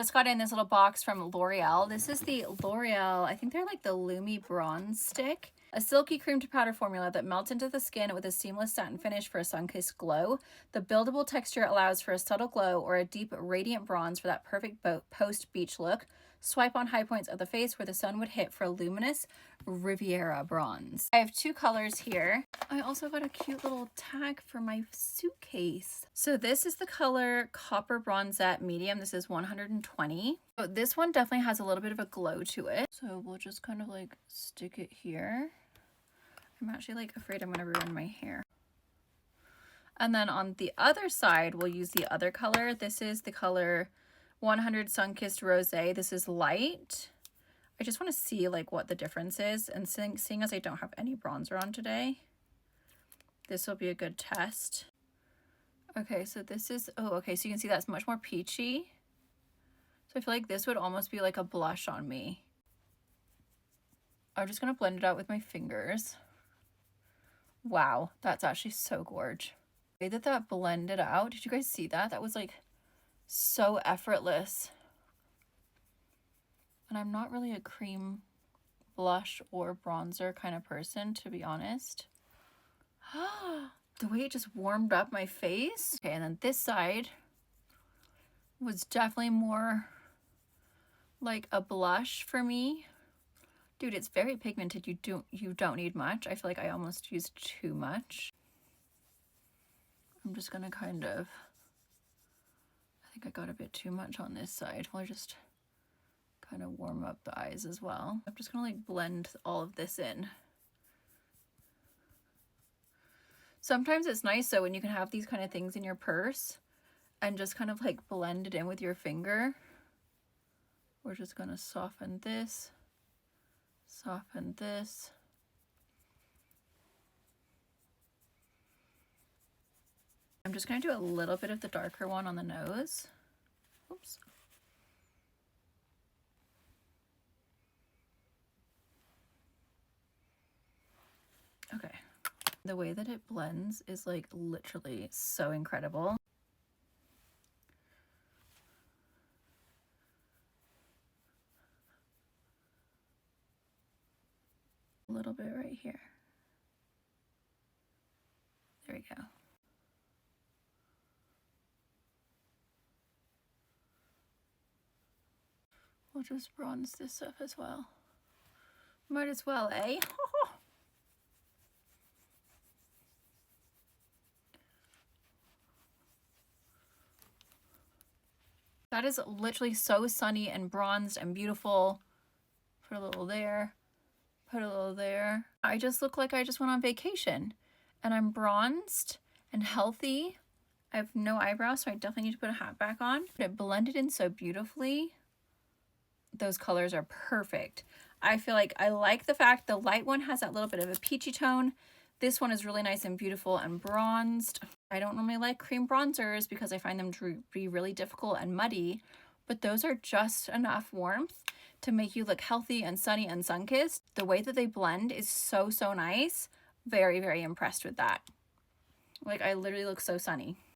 Just got in this little box from L'Oreal. This is the L'Oreal, I think they're like the Lumi Bronze Stick. A silky cream to powder formula that melts into the skin with a seamless satin finish for a sun-kissed glow. The buildable texture allows for a subtle glow or a deep radiant bronze for that perfect post-beach look. Swipe on high points of the face where the sun would hit for a luminous Riviera bronze. I have two colors here. I also got a cute little tag for my suitcase. So this is the color Copper Bronzette Medium. This is 120. So this one definitely has a little bit of a glow to it. So we'll just kind of like stick it here. I'm actually like afraid I'm gonna ruin my hair. And then on the other side, we'll use the other color. This is the color 100 Sun-Kissed Rosé. This is light. I just want to see like what the difference is. And seeing as I don't have any bronzer on today, this will be a good test. Okay, so this is, oh, okay, so you can see that's much more peachy. So I feel like this would almost be like a blush on me. I'm just going to blend it out with my fingers. Wow, that's actually so gorgeous. The way that that blended out, did you guys see that? That was like so effortless. And I'm not really a cream blush or bronzer kind of person, to be honest. The way it just warmed up my face. Okay, and then this side was definitely more like a blush for me. Dude, it's very pigmented. You don't need much. I feel like I almost used too much. I'm just gonna kind of, I think I got a bit too much on this side. We'll just kind of warm up the eyes as well. I'm just gonna like blend all of this in. Sometimes it's nice though when you can have these kind of things in your purse and just kind of like blend it in with your finger. We're just gonna soften this, soften this. I'm just gonna do a little bit of the darker one on the nose. Oops. Okay. The way that it blends is like literally so incredible. A little bit right here. There we go. We'll just bronze this up as well. Might as well, eh? That is literally so sunny and bronzed and beautiful. Put a little there, put a little there. I just look like I just went on vacation and I'm bronzed and healthy. I have no eyebrows, so I definitely need to put a hat back on. But it blended in so beautifully. Those colors are perfect. I feel like I like the fact the light one has that little bit of a peachy tone. This one is really nice and beautiful and bronzed. I don't normally like cream bronzers because I find them to be really difficult and muddy, but those are just enough warmth to make you look healthy and sunny and sun-kissed. The way that they blend is so, so nice. Very, very impressed with that. Like I literally look so sunny.